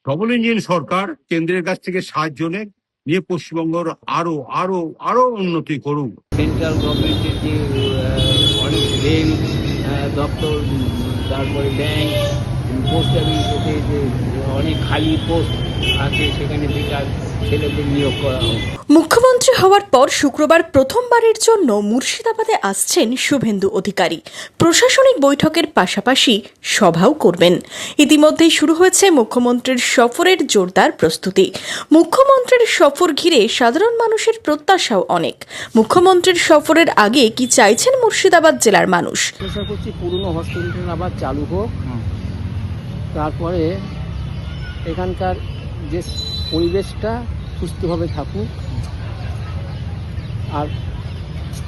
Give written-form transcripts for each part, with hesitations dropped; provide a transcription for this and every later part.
Double engine সরকার কেন্দ্রের কাছ থেকে সাহায্য নিয়ে পশ্চিমবঙ্গের আরো আরো আরো উন্নতি করুক। সেন্ট্রাল গভর্নমেন্টের যে অনেক রেল দপ্তর, তারপরে ব্যাংক, পোস্ট অফিসে যে অনেক খালি পোস্ট আছে, সেখানে বেকার ছেলেদের নিয়োগ করা হোক। মুখ্যমন্ত্রী হওয়ার পর শুক্রবার প্রথমবারের জন্য মুর্শিদাবাদে আসছেন শুভেন্দু অধিকারী। প্রশাসনিক বৈঠকের পাশাপাশি সভাও করবেন। ইতিমধ্যেই শুরু হয়েছে মুখ্যমন্ত্রীর সফরের জোরদার প্রস্তুতি। মুখ্যমন্ত্রীর সফর ঘিরে সাধারণ মানুষের প্রত্যাশাও অনেক। মুখ্যমন্ত্রীর সফরের আগে কি চাইছেন মুর্শিদাবাদ জেলার মানুষ? চেষ্টা করছি পুরনো হসপিটাল আবার চালু হোক, তারপরে এখানকার যে পরিবেশটা সুস্থভাবে থাকুক, আর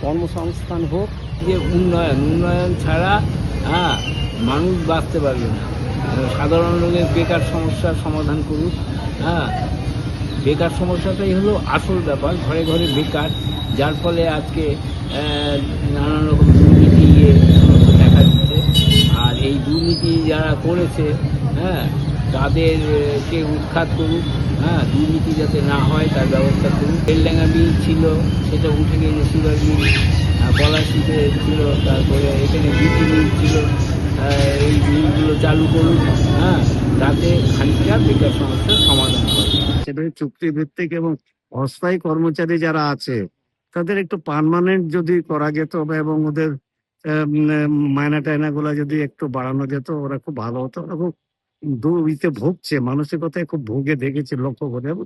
কর্মসংস্থান হোক। যে উন্নয়ন ছাড়া মানুষ বাঁচতে পারবে না। সাধারণ লোকের বেকার সমস্যার সমাধান করুক। বেকার সমস্যাটাই হলো আসল ব্যাপার, ঘরে ঘরে বেকার, যার ফলে আজকে নানান রকম দুর্নীতি দেখা দিচ্ছে। আর এই দুর্নীতি যারা করেছে তাদেরকে উৎখাত করুক, দুর্নীতি যাতে না হয় তার ব্যবস্থা করুক। বেলডাঙ্গা মিল ছিল, সেটা উঠে গিয়ে সুগার মিল, পলাশিতে ছিল, তারপরে এখানে বিটি মিল ছিল, এই মিলগুলো চালু করুক, তাতে খানিকটা বেকার সমস্যার সমাধান হবে। সেটা চুক্তিভিত্তিক এবং অস্থায়ী কর্মচারী যারা আছে তাদের একটু পার্মানেন্ট যদি করা যেত এবং ওদের মায়না টায়না গুলা যদি একটু বাড়ানো যেত, ওরা খুব ভালো হতো। ওরা খুব দুর্নীতিতে ভুগছে, মানসিকতায় খুব ভুগে দেখেছে, লক্ষ্য করে, এবং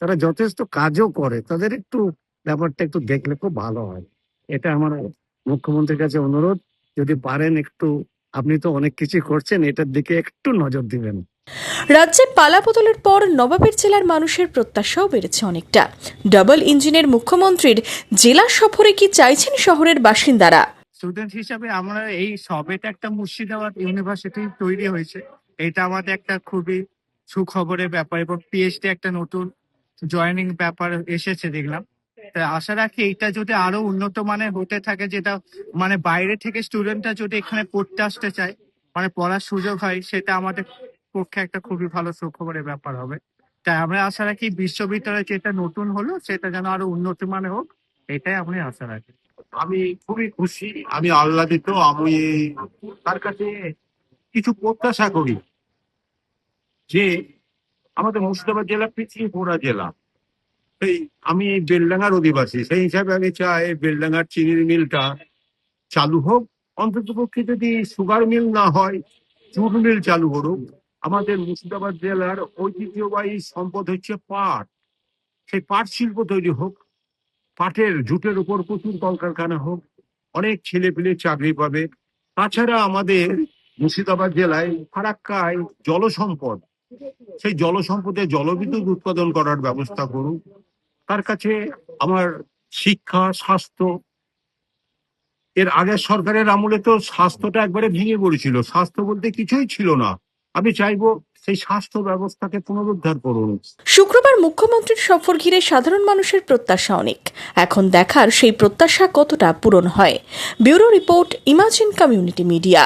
তারা যথেষ্ট কাজও করে। তাদের একটু ব্যাপারটা একটু দেখলে খুব ভালো হয়। এটা আমার মুখ্যমন্ত্রীর কাছে অনুরোধ, যদি পারেন একটু, আপনি তো অনেক কিছু করছেন, এটার দিকে একটু নজর দিবেন। রাজ্যে পালাবদলের পর নবাবের জেলার মানুষের প্রত্যাশাও বেড়েছে অনেকটা। ডাবল ইঞ্জিনের মুখ্যমন্ত্রীর জেলা সফরে কি চাইছেন শহরের বাসিন্দারা? স্টুডেন্ট হিসাবে আমরা এই সবেটা একটা মুর্শিদাবাদ ইউনিভার্সিটি তৈরি হয়েছে, এটা আমাদের একটা খুবই সুখবরের ব্যাপার, এবং পিএইচডি একটা নতুন জয়েনিং ব্যাপার এসেছে দেখলাম। তাই আশা রাখি এটা যদি আরো উন্নত মানের হতে থাকে, যেটা মানে বাইরে থেকে স্টুডেন্টরা যদি এখানে পড়তে আসতে চায়, মানে পড়ার সুযোগ হয়, সেটা আমাদের পক্ষে একটা খুবই ভালো সুখবরের ব্যাপার হবে। তাই আমরা আশা রাখি বিশ্ববিদ্যালয় যেটা নতুন হলো সেটা যেন আরো উন্নত মানের হোক, এটাই আমি আশা রাখি। আমি খুবই খুশি, আমি আহ্লাদিত। আমি তার কাছে কিছু প্রত্যাশা করি যে আমাদের মুর্শিদাবাদ জেলা পিছিয়ে পড়া জেলা। সেই আমি বেলডাঙ্গার অধিবাসী, সেই হিসাবে আমি চাই বেলডাঙ্গার চিনির মিলটা চালু হোক। অন্তত পক্ষে যদি সুগার মিল না হয়, জুট মিল চালু করুক। আমাদের মুর্শিদাবাদ জেলার ঐতিহ্যবাহী সম্পদ হচ্ছে পাট, সেই পাট শিল্প তৈরি হোক, পাটের জুটের উপর প্রচুর কলকারখানা হোক, অনেক ছেলে পেলে চাকরি পাবে। তাছাড়া আমাদের মুর্শিদাবাদ জেলায় ফারাক্কায় জলসম্পদ, সেই জলসম্পদে জলবিদ্যুৎ উৎপাদন করার ব্যবস্থা করুক। তার কাছে আমার শিক্ষা, স্বাস্থ্য, এর আগের সরকারের আমলে তো স্বাস্থ্যটা একবারে ভেঙে পড়েছিল, স্বাস্থ্য বলতে কিছুই ছিল না। আমি চাইবো সেই স্বাস্থ্য ব্যবস্থাকে পুনরুদ্ধার করুন। শুক্রবার মুখ্যমন্ত্রীর সফর ঘিরে সাধারণ মানুষের প্রত্যাশা অনেক। এখন দেখার সেই প্রত্যাশা কতটা পূরণ হয়। Bureau report, imagine community media.